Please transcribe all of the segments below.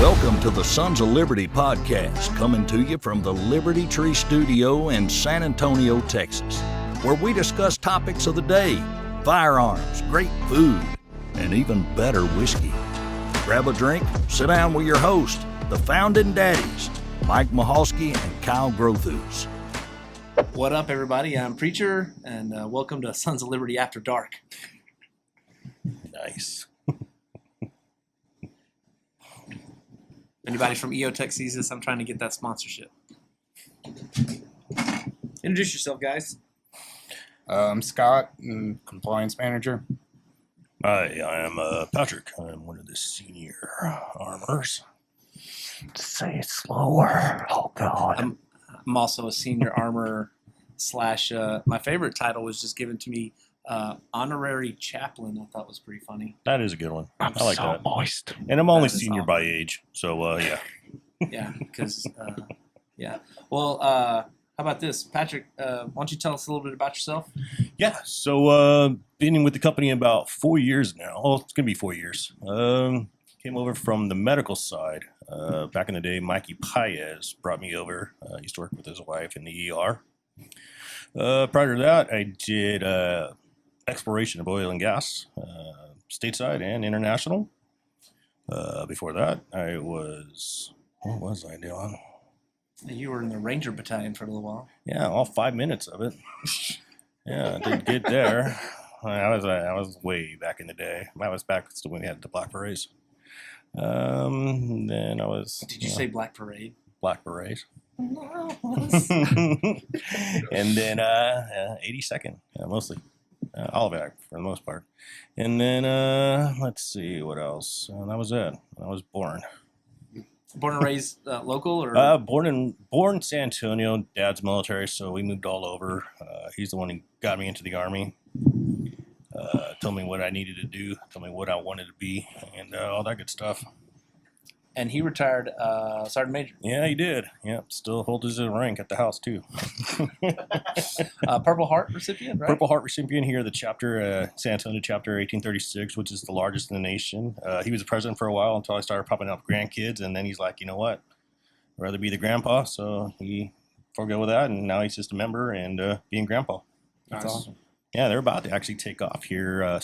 Welcome to the Sons of Liberty podcast, coming to you from the Liberty Tree Studio in San Antonio, Texas, where we discuss topics of the day, firearms, great food, and even better whiskey. Grab a drink, sit down with your host, the founding daddies, Mike Mahalski and Kyle Grothus. What up, everybody? I'm Preacher, and welcome to Sons of Liberty After Dark. Nice. Anybody from EOTech sees this, I'm trying to get that sponsorship. Introduce yourself, guys. I'm Scott, compliance manager. Hi, I'm Patrick. I'm one of the senior armors. Say it slower. Oh, God. I'm also a senior armor slash, my favorite title was just given to me, honorary chaplain. I thought was pretty funny. That is a good one. I'm I like so that. moist. And I'm only That is senior awesome. by age, so yeah. Yeah, because, yeah. Well, how about this? Patrick, why don't you tell us a little bit about yourself? Yeah, so been with the company about 4 years now. Oh, it's going to be 4 years. Came over from the medical side. Back in the day, Mikey Paez brought me over. Used to work with his wife in the ER. Prior to that, I did exploration of oil and gas, stateside and international. Before that, what was I doing? You were in the Ranger Battalion for a little while. Yeah, all 5 minutes of it. Yeah, I did get there. I was way back in the day. I was back when we had the Black Berets. Then I was. Did you say Black Parade? Black Berets? No. And then 82nd, mostly. All of it, for the most part. And then, let's see, what else? That was it. I was born. Born and raised local? Or? Born in San Antonio. Dad's military, so we moved all over. He's the one who got me into the Army. Told me what I needed to do, told me what I wanted to be, and all that good stuff. And he retired Sergeant Major. Yeah, he did. Yep, still holds his rank at the house, too. Purple Heart recipient, right? Purple Heart recipient here, the chapter, San Antonio chapter 1836, which is the largest in the nation. He was the president for a while until I started popping up grandkids, and then he's like, you know what? I'd rather be the grandpa, so he forego with that, and now he's just a member and being grandpa. That's awesome. Yeah, they're about to actually take off here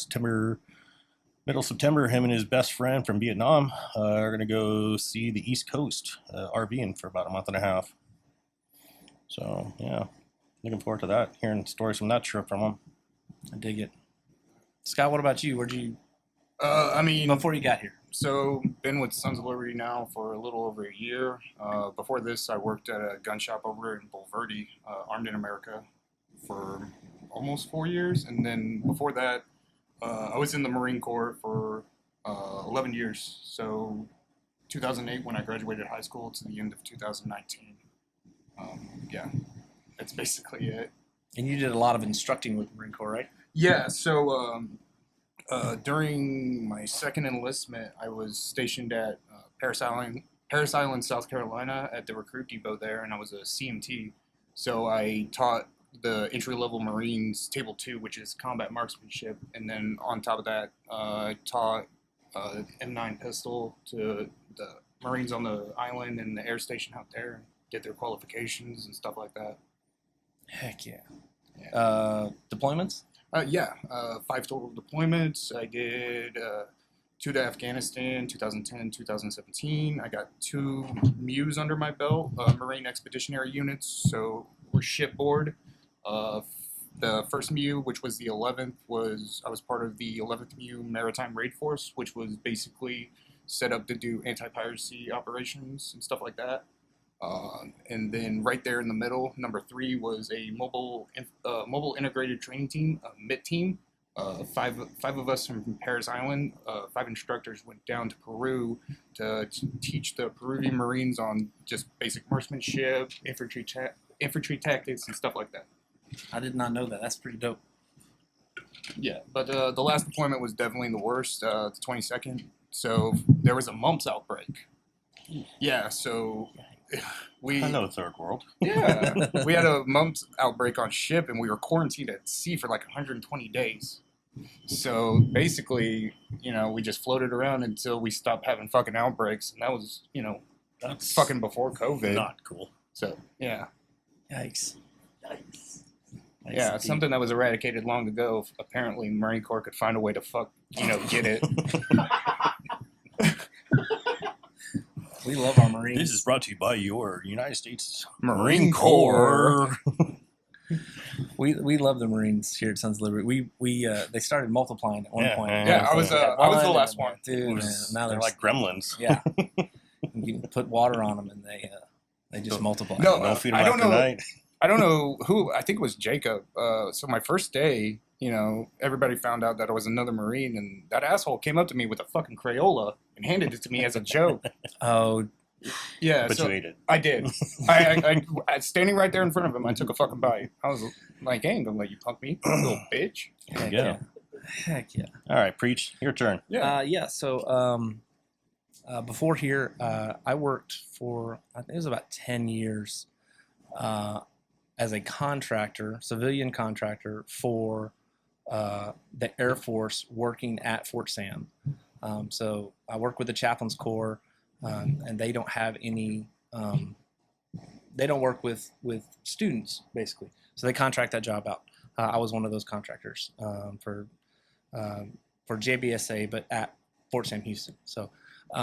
middle September. Him and his best friend from Vietnam are going to go see the East Coast, RVing for about a month and a half. So, yeah, looking forward to that, hearing stories from that trip from them. I dig it. Scott, what about you? Where'd you, before you got here? So been with Sons of Liberty now for a little over a year. Before this, I worked at a gun shop over in Bulverde, Armed in America, for almost 4 years. And then before that, I was in the Marine Corps for 11 years. So 2008 when I graduated high school to the end of 2019. Yeah, that's basically it. And you did a lot of instructing with the Marine Corps, right? Yeah, so during my second enlistment, I was stationed at Parris Island, South Carolina at the recruit depot there, and I was a CMT. So I taught the entry-level Marines Table 2, which is combat marksmanship, and then on top of that, I taught M9 pistol to the Marines on the island and the air station out there, and did their qualifications and stuff like that. Heck yeah. Yeah. Deployments? 5 total deployments. I did 2 to Afghanistan, 2010, 2017. I got 2 MUs under my belt, Marine Expeditionary Units, so we're shipboard. The first MU, which was the 11th, I was part of the 11th MU Maritime Raid Force, which was basically set up to do anti-piracy operations and stuff like that. And then right there in the middle, number 3 was a mobile integrated training team, a MIT team. Five of us from Parris Island, 5 instructors went down to Peru to teach the Peruvian Marines on just basic marksmanship, infantry tactics, and stuff like that. I did not know that. That's pretty dope. Yeah, but the last deployment was definitely the worst, the 22nd. So there was a mumps outbreak. Yeah, so I know third world. Yeah, we had a mumps outbreak on ship, and we were quarantined at sea for like 120 days. So basically, we just floated around until we stopped having fucking outbreaks, and that was, That's fucking before COVID. not cool. So yeah, Yikes. Yikes. yeah, something that was eradicated long ago. Apparently, Marine Corps could find a way to get it. We love our Marines. This is brought to you by your United States Marine Corps. We love the Marines here at Sons of Liberty. They started multiplying at one Yeah, point. Yeah, I was the last one. Dude, now They're like gremlins. yeah. You can put water on them and they just multiply. No, Don't feed them I don't after know. night. I don't know who. I think it was Jacob. So my first day, everybody found out that I was another Marine, and that asshole came up to me with a fucking Crayola and handed it to me as a joke. Oh, Yeah, But so you ate it. I did. I standing right there in front of him, I took a fucking bite. I was like, "I ain't gonna let you punk me, you little bitch." heck Yeah. yeah. Heck yeah. All right, preach. Your turn. Yeah. So before here, I worked for, I think it was about 10 years as a contractor, civilian contractor for the Air Force working at Fort Sam. So I work with the Chaplains Corps, and they don't have any, they don't work with students, basically. So they contract that job out. I was one of those contractors for JBSA, but at Fort Sam Houston. So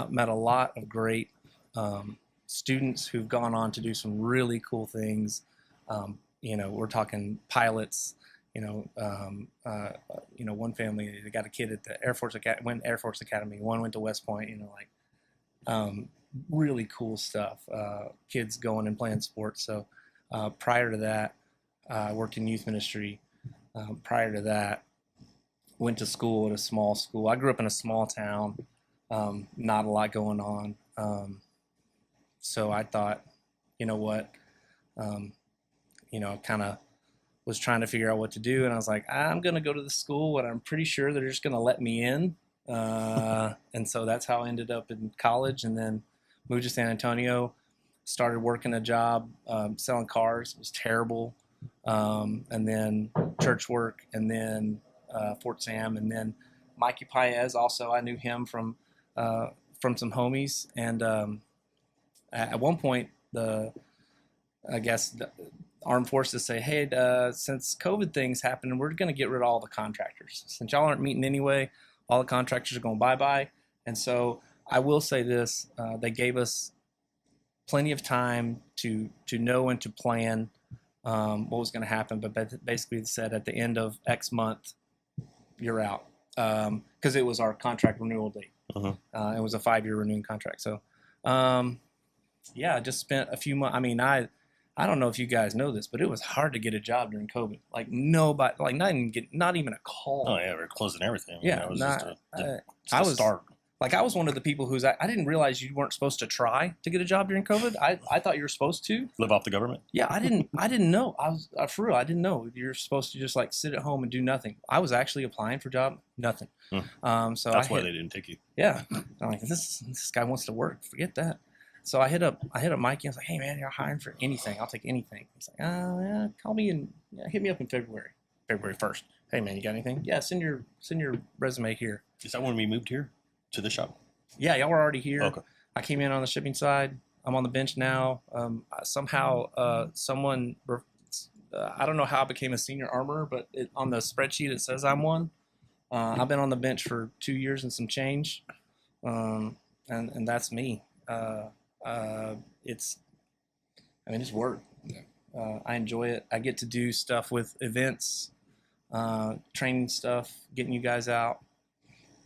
met a lot of great students who've gone on to do some really cool things. We're talking pilots. One family, they got a kid at the Air Force Academy. One went to West Point. Really cool stuff. Kids going and playing sports. So prior to that, I worked in youth ministry. Prior to that, went to school at a small school. I grew up in a small town, not a lot going on. So I thought, you know what, kind of was trying to figure out what to do. And I was like, I'm going to go to the school and I'm pretty sure they're just going to let me in. And so that's how I ended up in college, and then moved to San Antonio, started working a job, selling cars. It was terrible. And then church work, and then Fort Sam, and then Mikey Paez. Also, I knew him from some homies. And at one point, the armed forces say, hey, since COVID things happened, we're going to get rid of all the contractors. Since y'all aren't meeting anyway, all the contractors are going bye-bye. And so I will say this, they gave us plenty of time to know and to plan what was going to happen, but basically said at the end of X month, you're out. Because it was our contract renewal date. Uh-huh. It was a 5-year renewing contract. So, I just spent a few months. I mean, I don't know if you guys know this, but it was hard to get a job during COVID. Like nobody, like not even a call. Oh yeah, we're closing everything. Yeah, that was just I a was start. Like I was one of the people who's I didn't realize you weren't supposed to try to get a job during COVID. I thought you were supposed to Live off the government. Yeah, I didn't know. I was for real. I didn't know you're supposed to just like sit at home and do nothing. I was actually applying for job, nothing. So That's why they didn't take you. Yeah, I'm like this guy wants to work. Forget that. So I hit up Mikey. I was like, hey man, you're hiring for anything. I'll take anything. He's like, oh yeah, call me and hit me up in February 1st. Hey man, you got anything? Yeah, send your resume here. Is that when we moved here to the shop? Yeah, y'all were already here. Okay. I came in on the shipping side. I'm on the bench now. Somehow someone, I don't know how I became a senior armorer, but on the spreadsheet it says I'm one. I've been on the bench for 2 years and some change, and that's me. It's work. I enjoy it. I get to do stuff with events, training stuff, getting you guys out,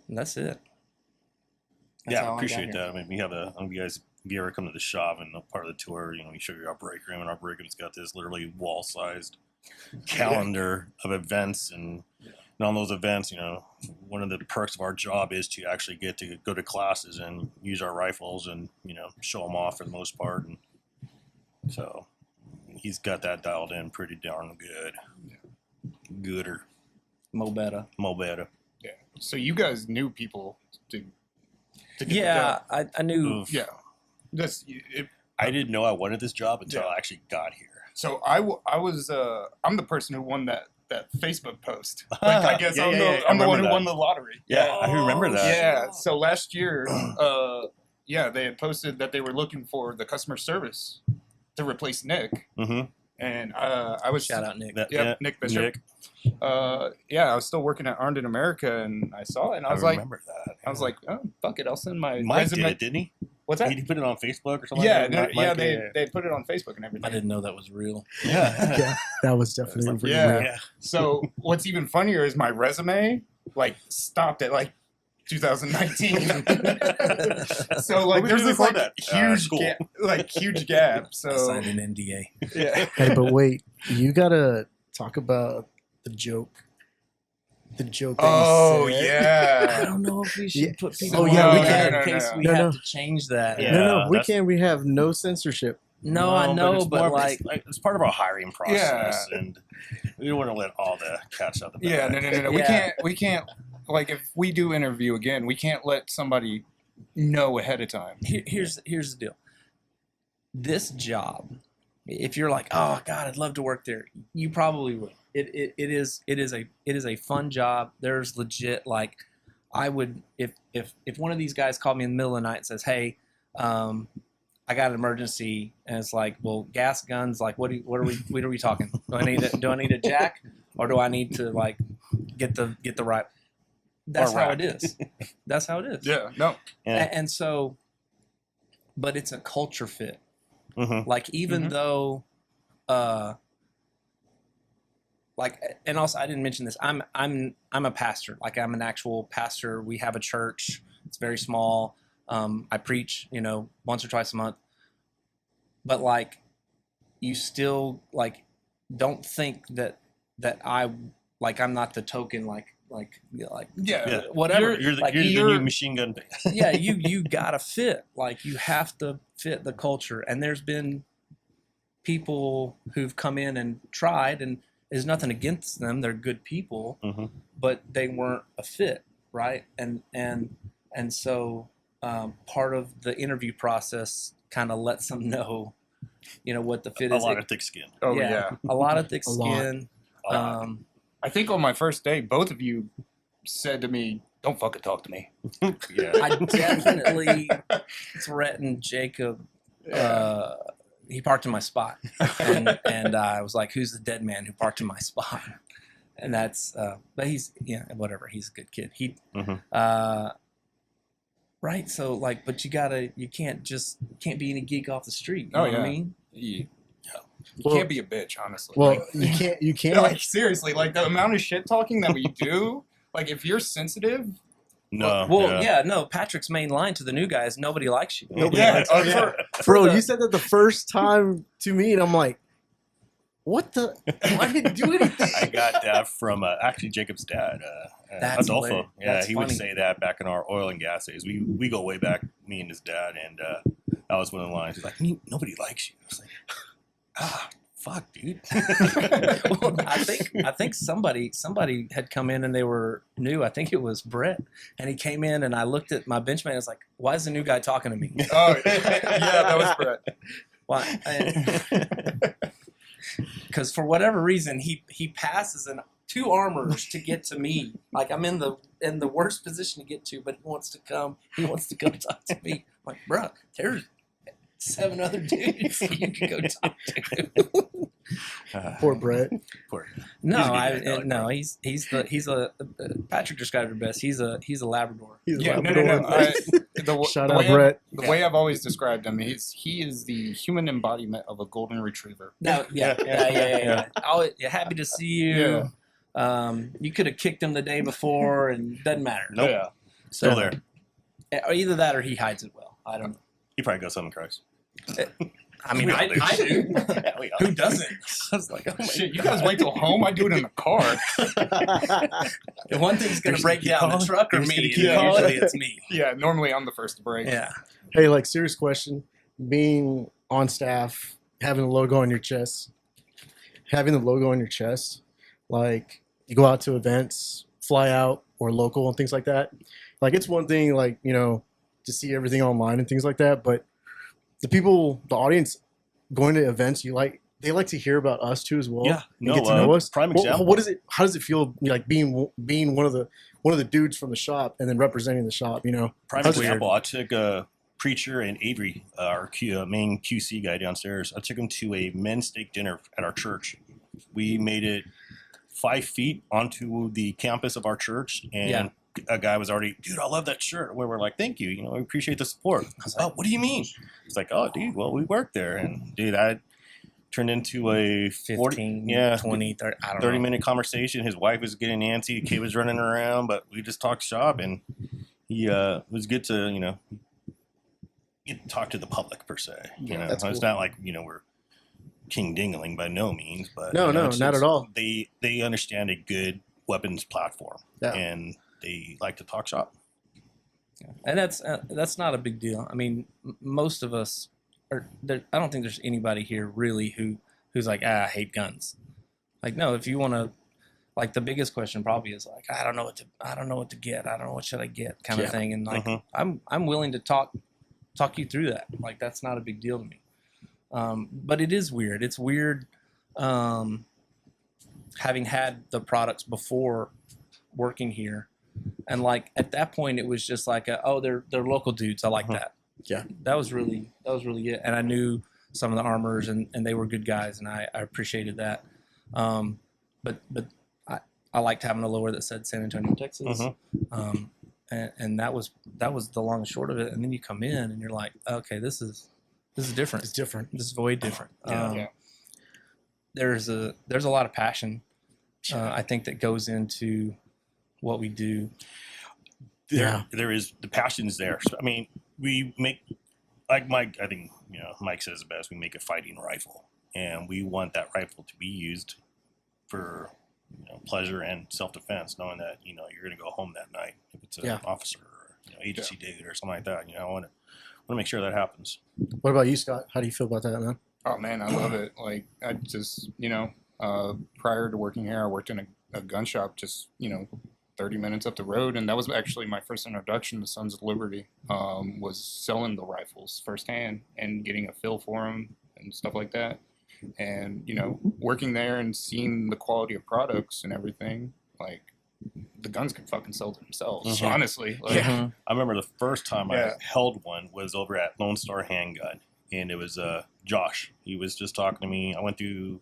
and that's it. That's Yeah, how I appreciate got that. I mean, we have if you ever come to the shop and a part of the tour, we show you our break room, and our break room's got this literally wall-sized calendar of events, and on those events, one of the perks of our job is to actually get to go to classes and use our rifles and, show them off for the most part. And so he's got that dialed in pretty darn good. Gooder. Mo better. Yeah. So you guys knew people to get the Yeah, job. I knew. Oof. Yeah. That's it. I didn't know I wanted this job until Yeah. I actually got here. So I'm the person who won that that Facebook post. Like, I guess I'm the one who won the lottery. Yeah, I remember that. Yeah. So last year, they had posted that they were looking for the customer service to replace Nick. Mm-hmm. And I was Shout out Nick. Nick Bishop. I was still working at Armed in America, and I saw it, and I was remember that. I was like, oh, fuck it, I'll send my Mike resume. did it, didn't he? What's that? Did he put it on Facebook or something? Yeah, like that? they put it on Facebook and everything. I didn't know that was real. Yeah. Yeah, that was definitely real. Yeah. So what's even funnier is my resume like stopped at like 2019. So like there's this like huge gap. I So signed an NDA. yeah. Hey, but wait, you gotta talk about the joke. The joke. That Oh you said. I yeah. don't know if we should Yeah. put people Oh, on yeah, we there can. in case we No, have no. to change that. Yeah. No, we that's- can't. We have no censorship. No, I know, it's but more of- like, it's it's part of our hiring process, and we don't want to let all the cats out the bag. Yeah, no. Yeah. We can't like if we do interview again, we can't let somebody know ahead of time. here's the deal. This job, if you're like, oh God, I'd love to work there, you probably would. It is a fun job. There's legit like, I would if one of these guys called me in the middle of the night and says, hey, I got an emergency, and it's like, well, gas guns, like what are we talking? Do I need a jack, or do I need to like get the right? That's how it is. That's how it is. Yeah, no. Yeah. And so, but it's a culture fit. Mhm. Like even though, like, and also I didn't mention this. I'm a pastor. Like I'm an actual pastor. We have a church. It's very small. I preach, once or twice a month. But like, you still like don't think that I'm not the token Yeah. whatever. You're the, Like, you're the you're- new machine gun. yeah, you gotta fit. Like you have to fit the culture. And there's been people who've come in and tried, and there's nothing against them. They're good people, Mhm. but they weren't a fit, right? And so part of the interview process kind of lets them know, what the fit A is. lot of thick skin. Oh yeah. A lot of thick A lot. skin. A lot. I think on my first day, both of you said to me, "Don't fucking talk to me." Yeah. I definitely threatened Jacob. He parked in my spot, and I was like, "Who's the dead man who parked in my spot?" And that's, but he's, whatever. He's a good kid. Mhm. Right. So like, but you can't be any geek off the street. You Oh, know what I yeah. mean? You Well- can't be a bitch, honestly. Well, Like, you can't. like seriously, like the amount of shit talking that we do. Like if you're sensitive, No. Well, no. Patrick's main line to the new guy is nobody likes you. Nobody yeah, likes Bro, the- you said that the first time to me, and I'm like, what the? I didn't do anything. I got that from actually Jacob's dad, That's Adolfo. hilarious. Yeah, That's he would funny. say that back in our oil and gas days. We go way back, me and his dad, and that was one of the lines. He's like, "Nobody likes you." I was like, fuck, dude. Well, I think somebody had come in and they were new. I think it was Brett, and he came in and I looked at my benchmate and I was like, "Why is the new guy talking to me? oh yeah, that was Brett. Why?" Because for whatever reason, he passes in two armors to get to me. Like I'm in the worst position to get to, but he wants to come talk to me. I'm like, bro, there's 7 other dudes you can go talk to. Poor Brett. Poor. No, He's a good guy, no, he's a Patrick described it best. He's a Labrador. He's Yeah, no. Labrador. Shout the out, way Brett. The way I've always described him, he is the human embodiment of a golden retriever. No, yeah. Happy to see you. You could have kicked him the day before, and doesn't matter. Nope. Yeah. Still there. Or either that, or he hides it well. I don't know. He probably goes home and cries. I mean, We all I do. Yeah, we all Who do. doesn't? I was like, oh my Shit, you guys wait till home. I do it in the car. The one thing's gonna You're break just down gonna the keep truck or calling? me. You're And just gonna keep usually calling? it's me. Yeah, normally I'm the first to break. Yeah. Hey, like, serious question. Being on staff, having the logo on your chest, like, you go out to events, fly out, or local and things like that. Like, it's one thing, like, to see everything online and things like that, but the audience going to events, you like they like to hear about us too as well. Yeah, and get to know us. prime example. What is it? How does it feel like being one of the dudes from the shop and then representing the shop? You know, Prime How's it- example, I took a Preacher and Avery, our main QC guy downstairs. I took him to a men's steak dinner at our church. We made it 5 feet onto the campus of our church, and a guy was already, dude, I love that shirt. We were like, thank you, we appreciate the support. I was like, what do you mean? He's like, oh, dude, well, we work there, and dude, I turned into a 15, 20, 30, I don't 30-minute conversation. His wife was getting antsy, the kid was running around, but we just talked shop, and he was good to get to talk to the public per se. that's It's cool. not like we're king dingling by no means, but No, it's not at all. They understand a good weapons platform, Yeah. and they like to talk shop. And that's not a big deal. I mean, most of us are there. I don't think there's anybody here really who's like, I hate guns. Like, no, if you want to, like, the biggest question probably is like, I don't know what to get. I don't know what should I get, kind of thing. And like, I'm willing to talk you through that. Like, that's not a big deal to me. But it is weird. It's weird having had the products before working here. And like at that point, it was just like, they're local dudes. I like that. Yeah, that was really it. And I knew some of the armors, and they were good guys, and I appreciated that. But I liked having a lower that said San Antonio, Texas. And that was the long and short of it. And then you come in and you're like, okay, this is different. it's different. This is way different. Yeah. There's a lot of passion, I think, that goes into what we do. There is, the passion is there. So, I mean, we make, like Mike, I think Mike says it best, we make a fighting rifle, and we want that rifle to be used for pleasure and self-defense, knowing that you're going to go home that night if it's an officer or agency dude or something like that. I want to make sure that happens. What about you, Scott? How do you feel about that, man? Oh man, I love it. Like, I just prior to working here, I worked in a gun shop just 30 minutes up the road, and that was actually my first introduction to Sons of Liberty. Was selling the rifles firsthand and getting a feel for them and stuff like that. And working there and seeing the quality of products and everything, like, the guns can fucking sell themselves, honestly. Like, I remember the first time I held one was over at Lone Star Handgun, and it was Josh. He was just talking to me. I went through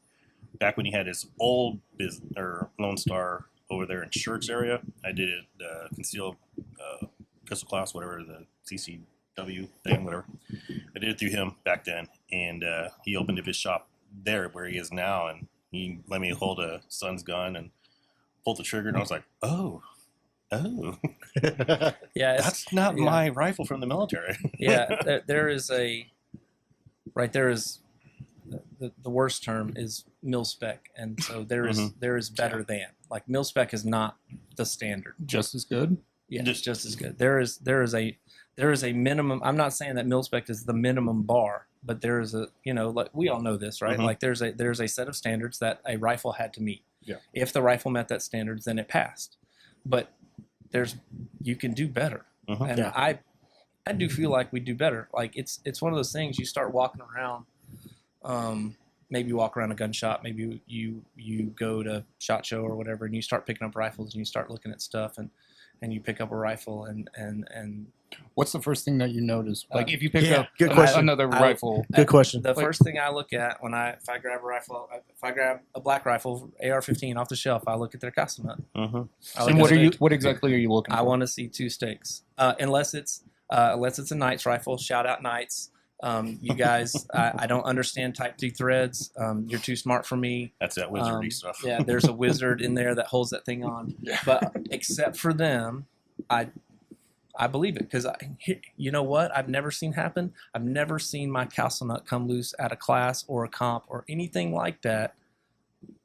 back when he had his old business or Lone Star over there in Shirts area. I did it concealed pistol class, whatever, the CCW thing, whatever. I did it through him back then, and he opened up his shop there where he is now, and he let me hold a son's gun and pulled the trigger, and I was like, oh, Yeah, that's not my rifle from the military. there is the worst term is mil spec, and so there is better than, like, mil spec is not the standard. just as good. Yeah, just as good. There is a minimum. I'm not saying that mil spec is the minimum bar, but there is a like, we all know this, right? Like, there's a set of standards that a rifle had to meet. Yeah. If the rifle met that standards, then it passed. But you can do better, and I do feel like we do better. Like, it's one of those things, you start walking around. Maybe you walk around a gun shop, maybe you go to SHOT Show or whatever, and you start picking up rifles and you start looking at stuff, and you pick up a rifle and What's the first thing that you notice? Like, if you pick up good question. another rifle. Good question. The first thing I look at if I grab a rifle, if I grab a black rifle, AR-15 off the shelf, I look at their castle nut. And what exactly are you looking for? I want to see 2 stakes, unless it's a Knights rifle. Shout out Knights. You guys, I don't understand Type 2 threads. You're too smart for me. That's that wizardy stuff. Yeah, there's a wizard in there that holds that thing on. But except for them, I believe it, because you know what I've never seen happen? I've never seen my castle nut come loose at a class or a comp or anything like that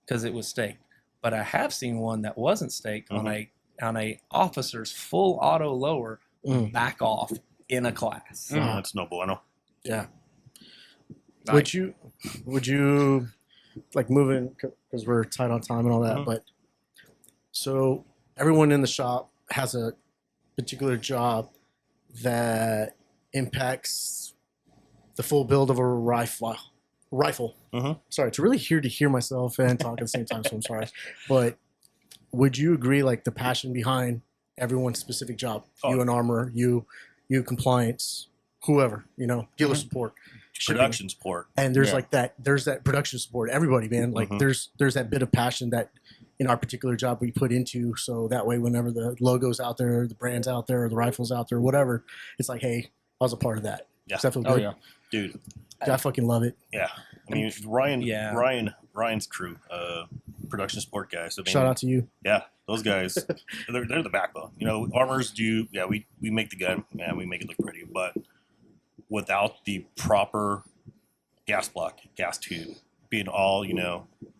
because it was staked. But I have seen one that wasn't staked on a officer's full auto lower back off in a class. That's no bueno. Yeah. Would you like, moving, because we're tight on time and all that, but so everyone in the shop has a particular job that impacts the full build of a rifle, rifle. Mhm. Sorry, it's really weird to hear myself and talk at the same time, so I'm sorry. But would you agree, like the passion behind everyone's specific job? Oh. You in armor, you compliance, whoever, dealer support, shipping. Production support. And there's Yeah. like that. There's that production support. Everybody, man. Like Mhm. there's that bit of passion that in our particular job we put into. So that way, whenever the logo's out there, the brand's out there, or the rifle's out there, whatever, it's like, hey, I was a part of that. Yeah. Does that feel Oh good? yeah. Dude, I fucking love it. yeah. I mean, Ryan's crew, production support guys. I mean, Shout out to you. Yeah, those guys, they're the backbone. Armors do, yeah, we make the gun, yeah, we make it look pretty, but without the proper gas block, gas tube, being all,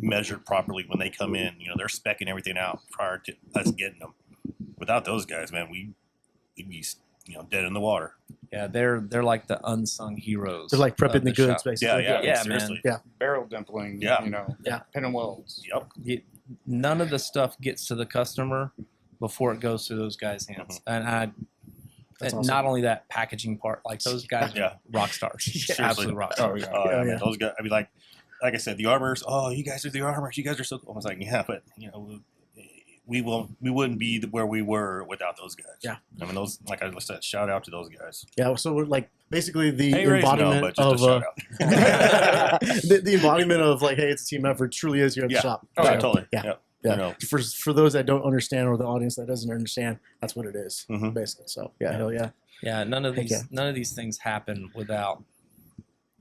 measured properly when they come in, they're speccing everything out prior to us getting them. Without those guys, man, we'd be, dead in the water. Yeah, they're like the unsung heroes. They're like prepping of the goods, shop. basically. Yeah, Yeah, seriously. man. Yeah. Barrel dimpling. Yeah. Yeah. Pin and welds. Yep. None of the stuff gets to the customer before it goes through those guys' hands. And That's and awesome. not only that packaging part, like those guys Yeah. are rock stars. Seriously. Absolute rock stars. Oh yeah. Oh, yeah, Yeah. man, those guys, I mean, like I said, the armors, oh, you guys are the armors, you guys are so cool. I was like, yeah, but, we wouldn't be where we were without those guys. Yeah. I mean, those, like I said, shout out to those guys. Yeah. So we're like basically the Hey, Race, no, embodiment but just of a shout out. the embodiment of like, hey, it's a team effort. Truly is here at Yeah. the shop. Oh, So, yeah, totally. Yeah. Yep. Yeah. For those that don't understand or the audience that doesn't understand, that's what it is, Mhm. basically. So yeah, hell yeah. Yeah, none of Heck these things happen without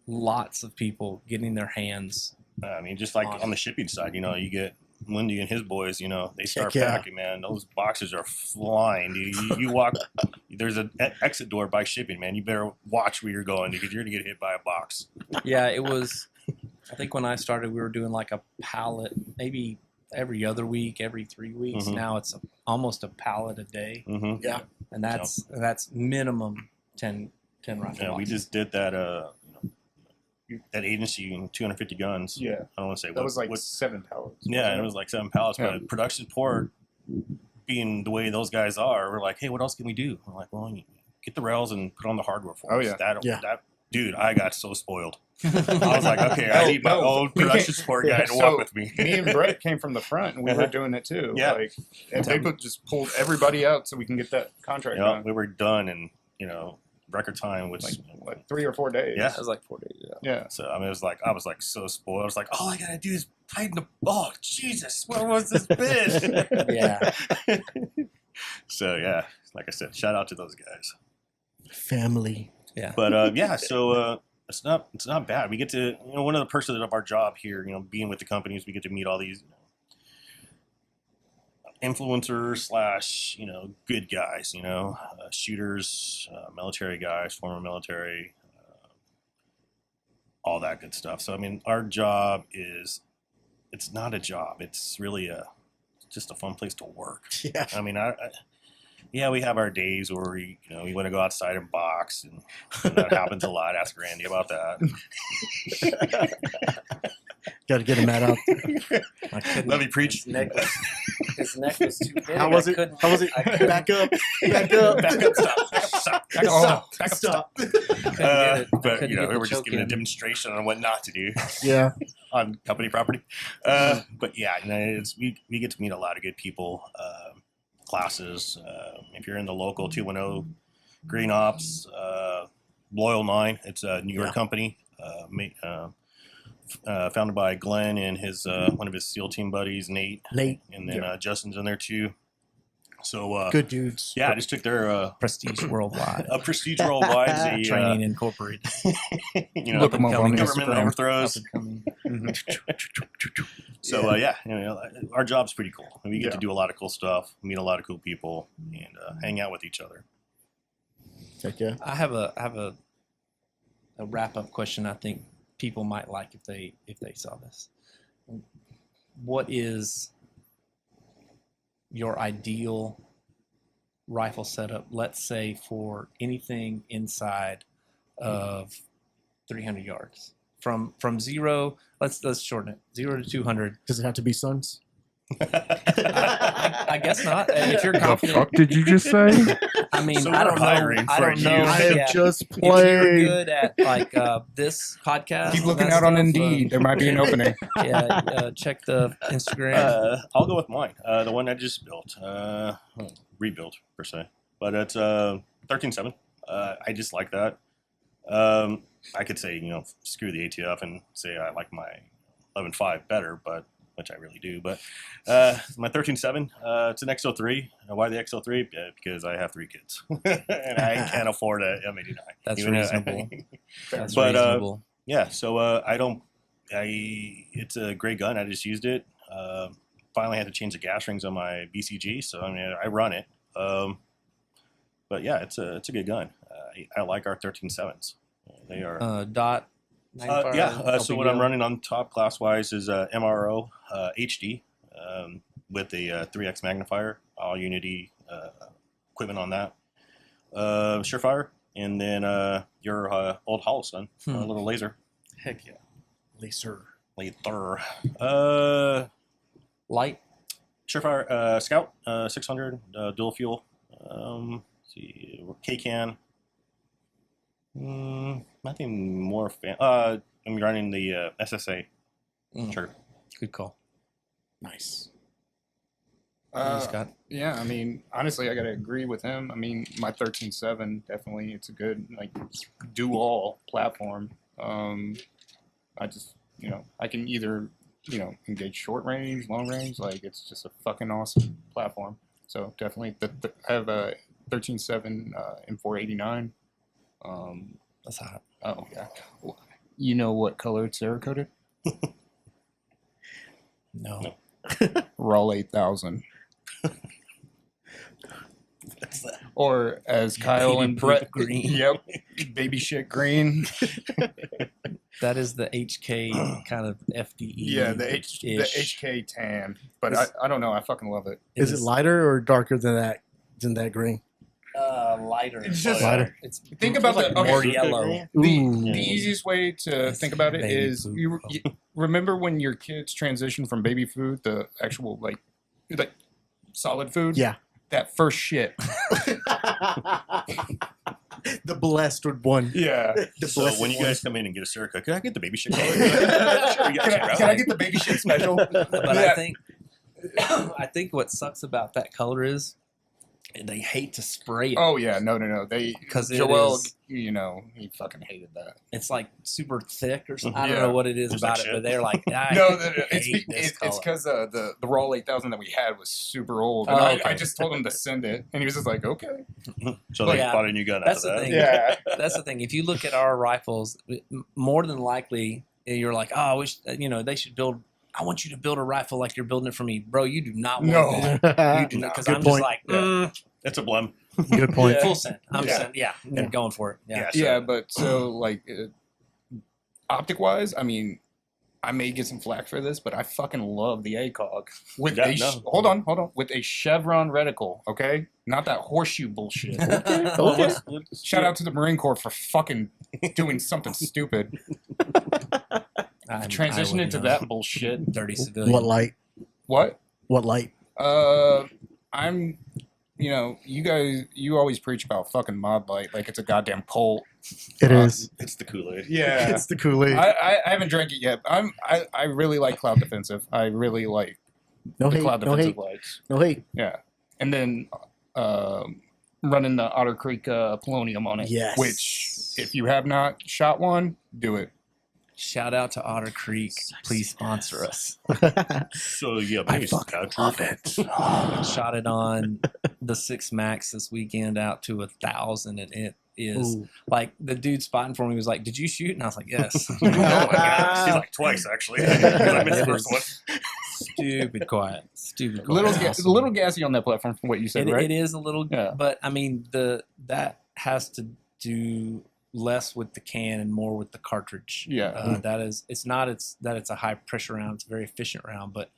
lots of people getting their hands. I mean, just like on the shipping side, you get Lindy and his boys, they start yeah. packing, man. Those boxes are flying, dude. You walk, there's an exit door by shipping, man. You better watch where you're going because you're going to get hit by a box. Yeah, it was. I think when I started, we were doing like a pallet, maybe every other week, every 3 weeks. Mhm. Now it's almost a pallet a day, Mm-hmm. Yeah. and that's minimum 10 rifle Yeah, we boxes. just did that, that agency in 250 guns. Yeah. I don't want to say That was like what 7 pallets. yeah, and it was like 7 pallets, Yeah. but production support, being the way those guys are, we're like, hey, what else can we do? I'm like, well, you get the rails and put on the hardware for Oh, us. yeah. That dude, I got so spoiled. I was like, okay, I need my No, own we production can't- support guy to So, walk with me. Me and Brett came from the front, and we were doing it too. Yeah. And they just pulled everybody out so we can get that contract Yeah, done. we were done in record time, which Like 3 or 4 days. Yeah. That was like 4 days. Yeah. Yeah. so I mean, I was like so spoiled. I was like, all I gotta do is tighten the. Oh Jesus, where was this bit? Yeah. So yeah, like I said, shout out to those guys. Family. But yeah, so it's not bad. We get to one of the perks of our job here, being with the companies, we get to meet all these influencers / good guys, shooters, military guys, former military, all that good stuff. So I mean, our job it's not a job. It's really just a fun place to work. Yeah. I mean, yeah, we have our days where we want to go outside and box, and that happens a lot. Ask Randy about that. Got to get him that out. I couldn't- Let me preach. His neck was too big. How was I it? couldn't- How was it? I couldn't- Back up. Back up. Back up, stop. Back up, stop. Stop. couldn't get it. I But couldn't we get the were just choke giving a in. demonstration on what not to do Yeah. on company property. But yeah, we get to meet a lot of good people, classes. If you're in the local 210 Green Ops, Loyal 9, it's a New York Yeah. company, founded by Glenn and his one of his SEAL team buddies, Nate, Nate. and then Justin's in there too. So Good dudes. yeah, I just took their Prestige Worldwide. a Prestige Worldwide, the, Training Incorporated. Look them up on Upcoming government Instagram. overthrows. Up-and-coming. So yeah, our job's pretty cool. We get Yeah. to do a lot of cool stuff, meet a lot of cool people, and hang out with each other. Heck yeah. I have a wrap up question. I think people might like if they saw this. What is your ideal rifle setup? Let's say for anything inside of 300 yards, from zero. Let's shorten it. 0 to 200. Does it have to be sons? I guess not. If you're The confident, fuck did you just say? I mean, So I we're don't know. hiring I for don't you. know. I have yeah. just If you're played. good at like this podcast, Keep and looking that out on stuff, Indeed. There might be an opening. check the Instagram. I'll go with mine. The one I just built, rebuilt per se, but it's 13.7. I just like that. I could say screw the ATF and say I like my 11.5 better, but which I really do. But my 13.7, it's an XO3. Why the XO3? Because I have 3 kids and I can't afford a M89. That's reasonable. That's But, reasonable. Yeah, so it's a great gun. I just used it. Finally had to change the gas rings on my BCG, so I mean I run it. But yeah, it's a good gun. I like our 13.7s. They are Dot. so what I'm running on top class wise is MRO HD with the 3x magnifier, all Unity equipment on that. Surefire, and then your old Holliston, a little laser. Heck yeah. Laser. Laser. Light. Surefire Scout 600 dual fuel. See, K-Can. Nothing more I'm running the SSA. Sure. Good call. Nice. Scott. Yeah, I mean, honestly, I gotta agree with him. I mean, my 13.7 definitely, it's a good do all platform. I just I can either engage short range, long range. Like it's just a fucking awesome platform. So definitely, I have a 13.7 M489. That's hot. Oh yeah. You know what color it's Cerakoted? No. Raw 8000. What's that? Or as Kyle Baby and Brett, green. Yep, baby shit green. That is the HK kind of FDE. Yeah, the HK tan. But I don't know. I fucking love it. Is it lighter or darker than that green? Lighter? It's just lighter. It's Think about like the- more okay. yellow. The Ooh. easiest way to It's think about it baby is poop. you remember when your kids transition from baby food to actual like solid food? Yeah. That first shit. The blessed one. Yeah. The So blessed when you one. guys come in and get a Cerakote, can I get the baby shit? Can I get the baby shit special? But Yeah. I think what sucks about that color is they hate to spray it. Oh yeah, no. They 'Cause it Joel, is- he fucking hated that. It's like super thick or something. I don't Yeah. know what it is Just about like it, but shit. they're like, I No, hate this it's color. because the Raw 8000 that we had was super old, and Oh, I okay. just told him to send it, and he was just like, okay. So they Yeah. bought a new gun That's after the that. thing. Yeah. That's the thing. If you look at our rifles, more than likely you're like, oh, I wish they should build. I want you to build a rifle like you're building it for me, bro. You do not want No. that. You do not, because Good I'm point. just like, It's a blem. Good point. full send. I'm Yeah. sent. Yeah, I'm going for it. Yeah. Yeah, but so optic wise, I mean, I may get some flack for this, but I fucking love the ACOG with Yeah, a no. hold on with a chevron reticle, okay, not that horseshoe bullshit. Okay. Shout out to the Marine Corps for fucking doing something stupid. Transition into that bullshit. Dirty civilian. What light? What? What light? I'm, you always preach about fucking Mod Light like it's a goddamn cult. It is. It's the Kool-Aid. Yeah. It's the Kool-Aid. I haven't drank it yet. I really like Cloud Defensive. I really like No the hate. Cloud No Defensive hate. lights. No hate. Yeah. And then running the Otter Creek Polonium on it. Yes. Which, if you have not shot one, do it. Shout out to Otter Creek. Please sponsor us. So yeah, I baby fucking Scout. love it. Shot it on the 6 Max this weekend out to 1,000, and it is Ooh. like the dude spotting for me was like, "Did you shoot?" And I was like, "Yes." Oh my god, he's like twice actually. I missed the first one. Stupid quiet. Stupid A quiet. little gassy on that platform from what you said, right? It is a little, Yeah. but I mean that has to do less with the can and more with the cartridge. Yeah. That is, it's not it's a high pressure round. It's a very efficient round, but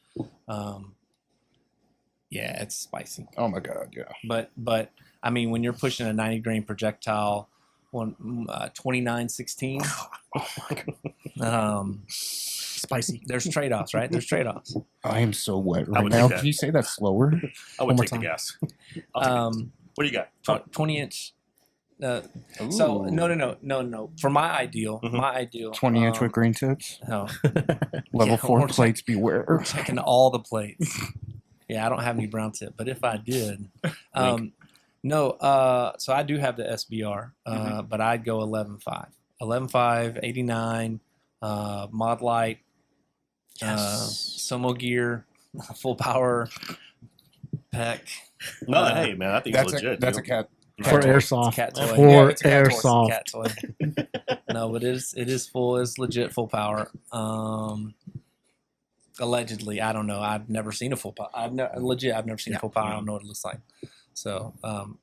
yeah, it's spicy. Oh my god, yeah. But I mean, when you're pushing a 90 grain projectile, 2916, spicy. There's trade-offs, right? There's trade-offs. I am so wet I right would now. take that. Can you say that slower? I would One more take the time. gas. I'll take it. What do you got? 20-inch. So no. For my ideal, Mhm. 20-inch with green tips. No, Level Yeah, 4 we're plates beware. we're checking all the plates. Yeah, I don't have any brown tip, but if I did, no. So I do have the SBR, but I'd go 11.5, 11.5, 89, mod light, Somo gear, full power, PEC. No, hey man, I think it's legit. That's a dude. cat. For toy. airsoft. Cat toy. For Yeah, it's a cat toy. airsoft. Cat toy. No, but it is full. It's legit full power. Allegedly, I don't know. I've never seen a full power. I've never seen a full power. I don't know what it looks like. So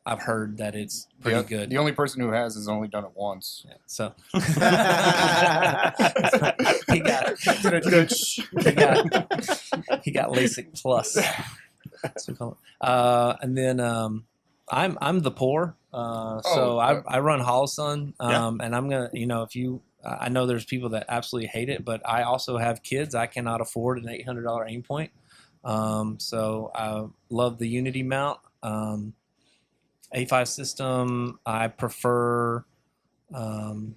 I've heard that it's pretty good. The only person who has only done it once. Yeah, so he got LASIK plus. That's what we call it. And then I'm the poor. So I run Holosun, and I'm gonna, if you, I know there's people that absolutely hate it, but I also have kids. I cannot afford an $800 aim point. So I love the Unity mount. A5 system. I prefer the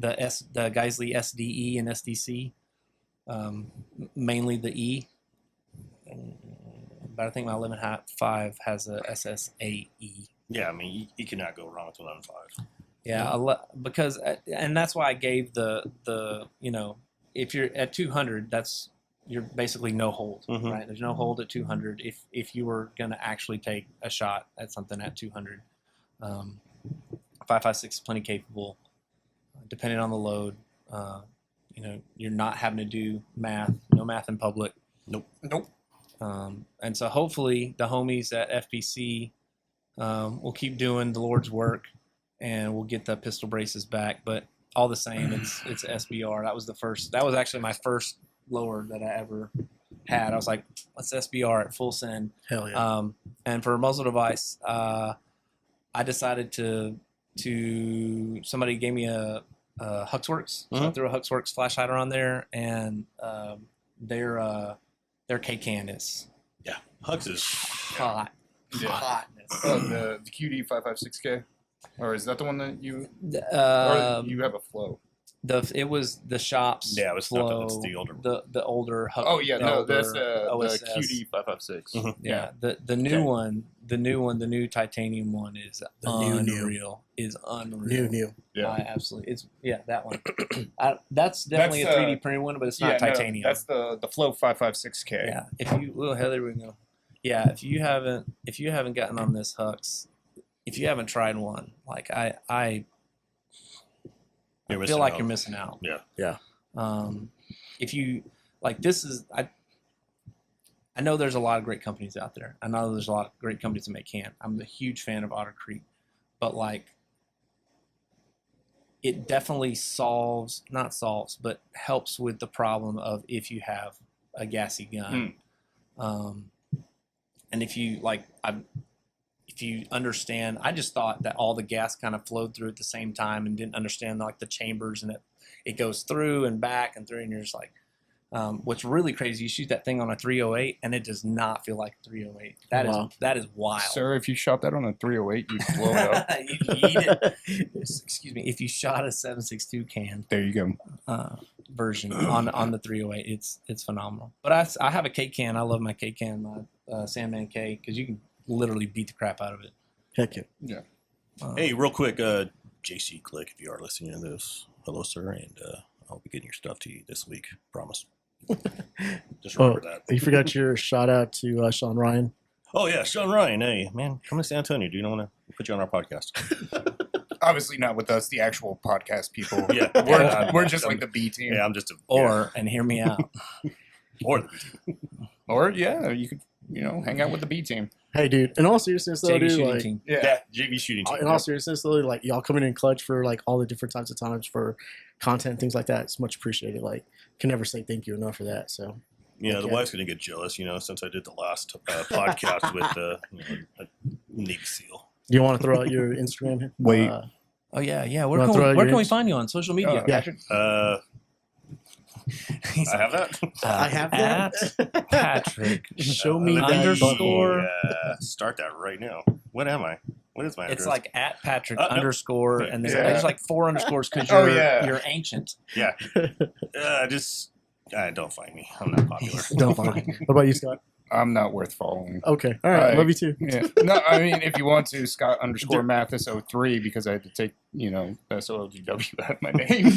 Geisley SDE and SDC, mainly the E. But I think my 11.5 has a SSAE. Yeah, I mean, you cannot go wrong with 11.5. Yeah, because and that's why I gave the if you're at 200, you're basically no hold, right? There's no hold at 200 if you were going to actually take a shot at something at 200. 5.56 is plenty capable, depending on the load. You're not having to do math, no math in public. Nope. And so hopefully the homies at FPC will keep doing the Lord's work, and we'll get the pistol braces back. But all the same, it's SBR. That was actually my first lower that I ever had. I was like, let's SBR at full send. Hell yeah. And for a muzzle device, I decided to somebody gave me a Huxworks. So I threw a Huxworks flash hider on there, and their K-can is Hux is hot. Yeah. Hotness. The QD 556K, or is that the one that you? Or Um, you have a flow? it was the shop's Yeah, it was flow. it's the older. The older. Oh yeah, the no, older that's the OSS. QD 556. Yeah, the new titanium one is unreal. Is unreal. New. Yeah. I absolutely. That one. That's definitely That's, a 3D printed one, but it's not titanium. No, that's the Flow 556K. Yeah. If you there we go. Yeah, if you haven't gotten on this Hux, if you haven't tried one, like I feel like you're missing out. Yeah. If you like, this is I know there's a lot of great companies out there. I know there's a lot of great companies that make can. I'm a huge fan of Otter Creek, but like, it definitely not solves, but helps with the problem of if you have a gassy gun. And if you if you understand, I just thought that all the gas kind of flowed through at the same time and didn't understand like the chambers, and it goes through and back and through, and you're just like, what's really crazy, you shoot that thing on a 308 and it does not feel like a 308. That is wild. Sir, if you shot that on a 308, you'd blow it up. You eat it. Excuse me. If you shot a 7.62 can There you go. version on the 308, it's phenomenal. But I have a K can. I love my K can, my Sandman K, because you can literally beat the crap out of it. Heck yeah. Yeah. Hey, real quick, JC Click, if you are listening to this, hello, sir, and I'll be getting your stuff to you this week. Promise. Just remember that. You forgot your shout out to Sean Ryan. Oh yeah, Sean Ryan. Hey, man, come to San Antonio. Do you want to put you on our podcast? Obviously not with us, the actual podcast people. Yeah, We're just like the B team. Yeah, I'm just And hear me out. or the B team. Or you could hang out with the B team. Hey, dude. In all seriousness, though, JV dude, shooting like, team. Yeah, JV shooting team. in all seriousness, though, like y'all coming in clutch for like all the different types of times for content, things like that. It's much appreciated. Like, can never say thank you enough for that. So. Yeah, the Okay. wife's gonna get jealous, since I did the last podcast with a Navy SEAL. Do you want to throw out your Instagram? Wait. Oh yeah. wanna throw out Where your can we ins- find you on social media? Yeah. He's I have that. I have that. at Patrick. Show me Let that underscore. Start that right now. What am I? What is my address? It's like at Patrick No. underscore, and Yeah. there's like 4 underscores because Oh, you're yeah. you're ancient. Yeah. Don't find me. I'm not popular. Don't find me. What about you, Scott? I'm not worth following. Okay. All right. Right. Love you too. Yeah. No, I mean, if you want to, Scott underscore Mathis 03 because I had to take, SOLGW out of my name.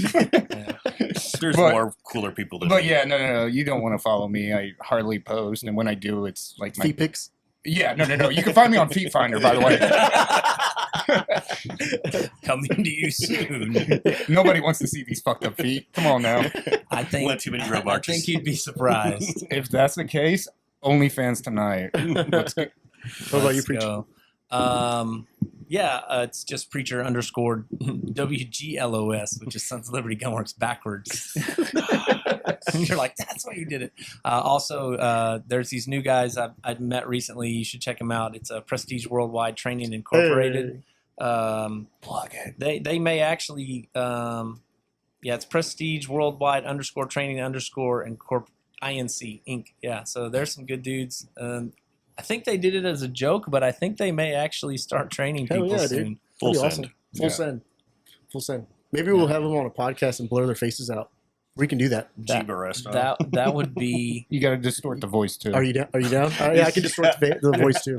There's But- more cooler people than But me. yeah, no. You don't want to follow me. I hardly post. And when I do, it's like my. Feet pics. Yeah, no. You can find me on Feet Finder, by the way. Coming to you soon. Nobody wants to see these fucked up feet. Come on now. I think. One too many road I marches. think you'd be surprised. If that's the case, OnlyFans tonight. Let's go. What about you, Let's preacher? go. It's just preacher underscore WGLOS, which is Sons of Liberty Gunworks backwards. You're like, that's why you did it. Also, there's these new guys I've met recently. You should check them out. It's a Prestige Worldwide Training Incorporated. Plug it. They may actually, it's Prestige Worldwide underscore Training underscore INC Inc. Yeah, so there's some good dudes. I think they did it as a joke, but I think they may actually start training Hell people yeah, dude. soon. Full Pretty send. awesome. Full Yeah. send. Full send. Maybe we'll have them on a podcast and blur their faces out. We can do that. Jeeba restaurant. That would be. You got to distort the voice, too. Are you down? Yeah, I can distort the voice too.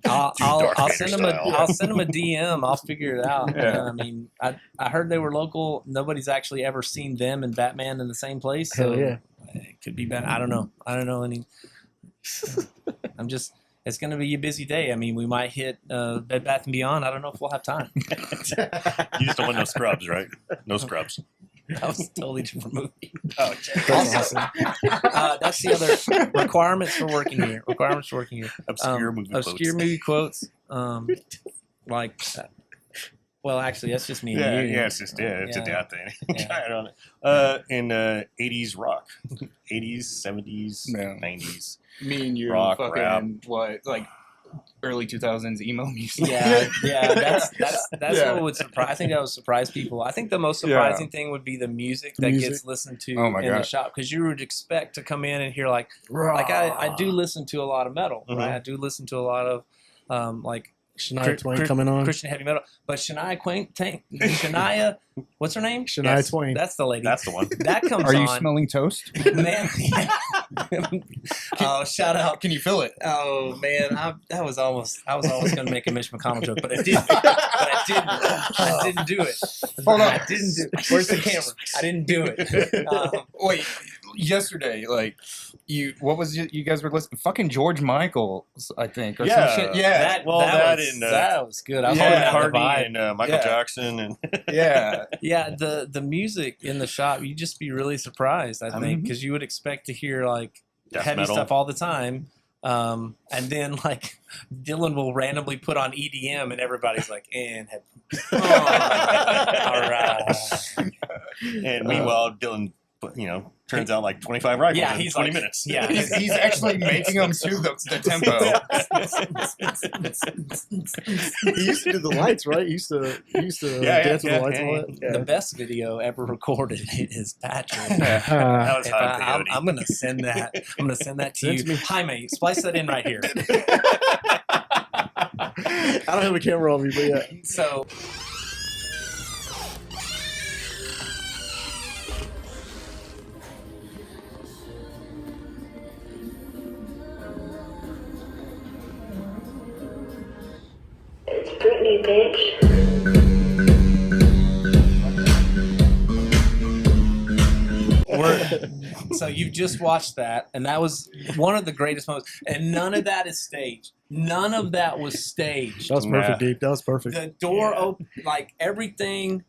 I'll Darth send Vader them style. I'll send them a DM. I'll figure it out. Yeah. I mean, I heard they were local. Nobody's actually ever seen them and Batman in the same place. So Hell yeah. it could be bad. I don't know any. It's going to be a busy day. I mean, we might hit Bed Bath & Beyond. I don't know if we'll have time. You just don't want no scrubs, right? No scrubs. That was a totally different movie. Oh, That's awesome. That's the other requirements for working here. obscure movie quotes. Obscure movie quotes. Like, well, actually, that's just me and Yeah, you. yeah, it's just it's a Yeah. dad thing. Yeah. Try it on it. In 80s rock, 80s, 70s, Yeah. 90s. Me and you Rock, fucking, rap. like early 2000s emo music. Yeah, that's Yeah. what would surprise. I think that would surprise people. I think the most surprising thing would be the music that Music. gets listened to Oh my in the God. shop, because you would expect to come in and hear like I do listen to a lot of metal, right? I do listen to a lot of like Shania Twain coming on. Christian heavy metal, but Shania, what's her name? Shania Yes. Twain. That's the lady. That's the one. That comes Are you on. smelling toast? Man, oh, shout out. Can you feel it? Oh man, I was almost going to make a Mitch McConnell joke, but I didn't. I didn't do it. Hold on. I didn't do it. Where's the camera? I didn't do it. Wait, yesterday, what was it? You guys were listening? Fucking George Michael, I think, or Yeah. some shit. Yeah, that was good. I was Yeah. holding out the Hardy vibe. and Michael Yeah. Jackson and yeah. Yeah, the music in the shop, you'd just be really surprised, I think, because you would expect to hear like death heavy metal. stuff all the time. And then like Dylan will randomly put on EDM and everybody's like, and all right. And meanwhile, Dylan, turns out like 25 rifles Yeah, in he's 20 like- minutes. yeah. He's actually making them to the tempo. He used to do the lights, right? He used to Yeah, dance with yeah, the lights yeah, and all that. The best video ever recorded is Patrick. That was If high peyote. I'm gonna send that. I'm gonna send that to Send you. to me. Hi, mate. Splice that in right here. I don't have a camera on me, but yeah. So It's Britney, bitch. so you've just watched that, and that was one of the greatest moments. And none of that is staged. None of that was staged. That was perfect, Nah. dude. That was perfect. The door open, like everything.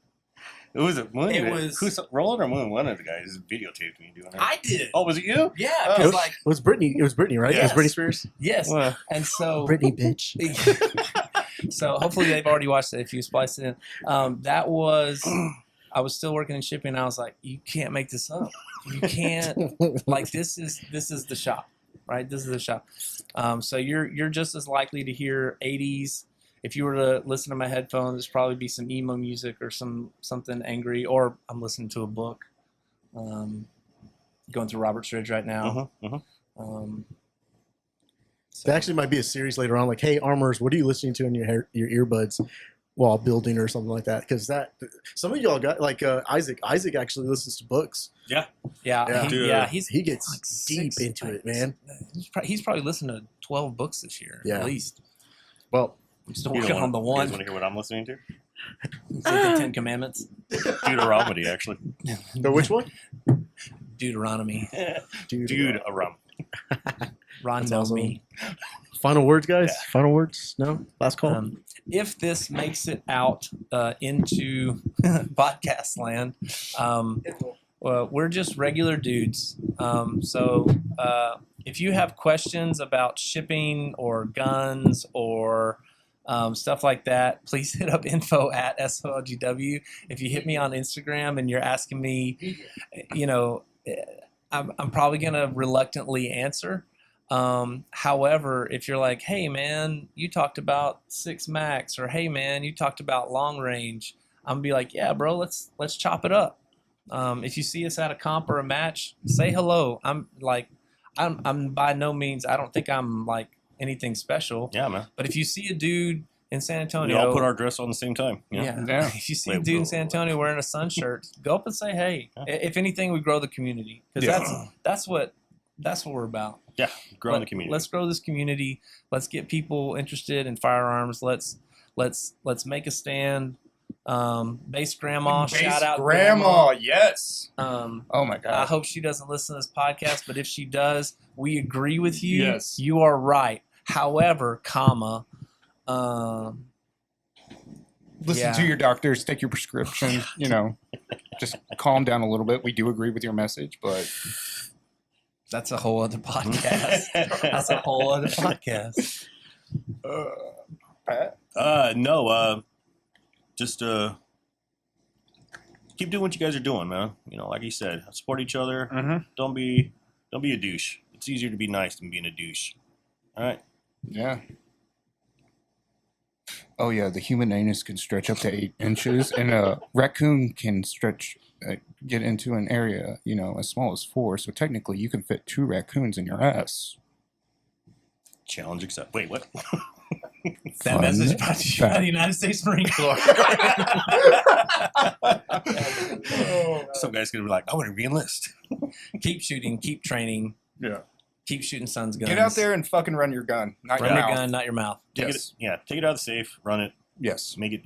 It was a Moon. It was- Who's Roland or Moon? One of the guys videotaped me doing it. I did. Oh, was it you? Yeah, Oh. because like It was Britney. It was Britney, right? Yes. It was Britney Spears. yes, Well, and so Britney, bitch. so hopefully they've already watched it if you splice it in. That was I was still working in shipping, and I was like, you can't make this up. You can't like this is the shop, right? This is the shop. So you're just as likely to hear 80s. If you were to listen to my headphones, there's probably be some emo music or something angry, or I'm listening to a book. going through Robert's Ridge right now. So That actually might be a series later on. Like, hey, armors, what are you listening to in your earbuds while building or something like that? Because some of y'all got like Isaac. Isaac actually listens to books. yeah, He gets like deep six- into it, man. He's probably listened to 12 books this year, Yeah. at least. Well, I'm still You working don't on the want- You guys one. want to hear what I'm listening to? The Ten Commandments. Deuteronomy, actually. the which one? Deuteronomy. Deuteronomy. Ron That's knows awesome. me. Final words, guys. Yeah. Final words. No, last call. If this makes it out into podcast land, well, we're just regular dudes. So if you have questions about shipping or guns or stuff like that, please hit up info@SOLGW. If you hit me on Instagram and you're asking me, I'm probably going to reluctantly answer. However, if you're like, hey man, you talked about 6 max, or hey man, you talked about long range, I'm gonna be like, yeah, bro, let's chop it up. If you see us at a comp or a match, say hello. I'm by no means, I don't think I'm like anything special. Yeah, man. But if you see a dude in San We Antonio, all put our dress on the same time. yeah. Yeah. If you see Wait, a dude in whoa, San whoa. Antonio wearing a sun shirt, go up and say hey. If anything, we grow the community, because that's what we're about. Yeah, growing the community. Let's grow this community. Let's get people interested in firearms. Let's make a stand. Base grandma, Base shout out grandma. Yes. grandma. Oh my I god. hope she doesn't listen to this podcast, but if she does, we agree with you. Yes. You are right. However, Listen yeah. to your doctors. Take your prescription. Just calm down a little bit. We do agree with your message, but that's a whole other podcast. That's a whole other podcast. Pat. No, just keep doing what you guys are doing, man. Like you said, support each other. Mm-hmm. Don't be a douche. It's easier to be nice than being a douche. All right. Yeah. Oh yeah, the human anus can stretch up to 8 inches, and a raccoon can get into an area, as small as 4. So technically, you can fit 2 raccoons in your ass. Challenge accept. Wait, what? That Fun message brought to you by the United States Marine Corps. Some guy's gonna be like, I want to re-enlist. Keep shooting, keep training, Yeah. keep shooting sons' guns. Get out there and fucking run your gun, not Run your your mouth. gun, not your mouth. Take Yes. it out of the safe, run it, Yes. make it.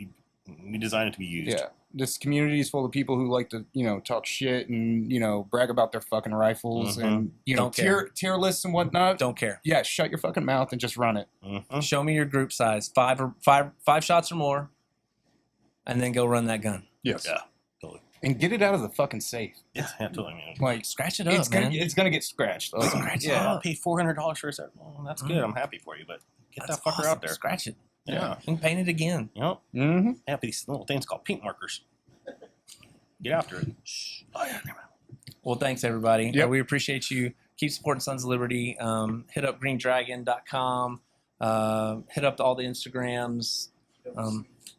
We design it to be used. Yeah. This community is full of people who like to, talk shit and, brag about their fucking rifles Mhm. and, Don't care. tier lists and whatnot. Don't care. Yeah, shut your fucking mouth and just run it. Mhm. Show me your group size, five shots or more, and then go run that gun. Yes. Yeah, totally. And get it out of the fucking safe. Yeah, totally, man. Like, Scratch it up, it's man. gonna get scratched. Like, Scratch it Yeah, up. I paid $400 for a set. Well, that's good. I'm happy for you, but get That's that fucker awesome. out there. Scratch it. Yeah. And paint it again. Mm-hmm. Yeah, these little things called paint markers. Get after it. Oh yeah. Well, thanks everybody. Yep. We appreciate you. Keep supporting Sons of Liberty. Hit up greendragon.com. Hit up all the Instagrams.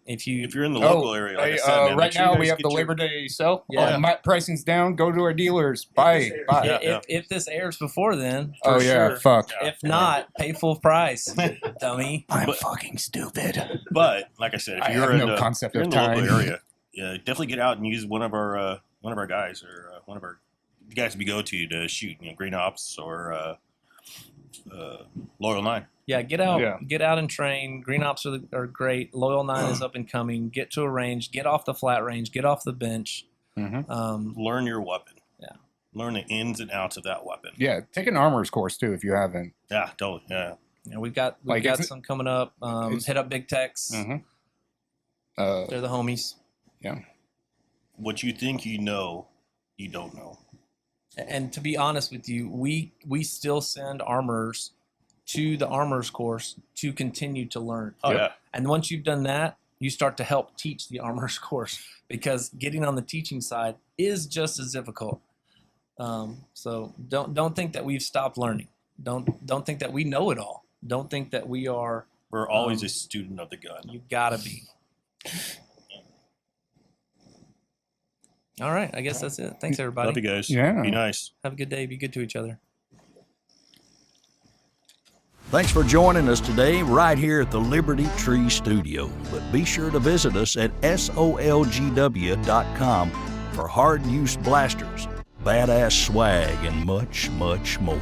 If If you're in the local area, like I said, man, make right sure you now guys we have get the your- Labor Day sale. Yeah. Pricing's down. Go to our dealers. Buy. Yeah. if this airs before then, Oh for yeah, sure. fuck. Yeah. If not, pay full price, dummy. I'm But- fucking stupid. But like I said, if I you're have in no the, concept if you're of in the local time. area, yeah, definitely get out and use one of our guys or one of our guys we go to shoot. Green Ops or Loyal 9. Yeah, get out and train. Green Ops are great. Loyal 9 is up and coming. Get to a range. Get off the flat range. Get off the bench. Mm-hmm. Learn your weapon. Yeah. Learn the ins and outs of that weapon. Yeah, take an armor's course too if you haven't. Yeah, totally. Yeah. We've got Like, it's- some coming up. Hit up Big Techs. Mm-hmm. They're the homies. What you think you know, you don't know. And to be honest with you, we still send armors to the armors course to continue to learn. Oh yeah. And once you've done that, you start to help teach the armors course, because getting on the teaching side is just as difficult. So don't think that we've stopped learning. Don't think that we know it all. Don't think that we are. We're always a student of the gun. You gotta be. All right. I guess that's it. Thanks, everybody. Love you guys. Yeah. Be nice. Have a good day. Be good to each other. Thanks for joining us today right here at the Liberty Tree Studio. But be sure to visit us at SOLGW.com for hard use blasters, badass swag, and much, much more.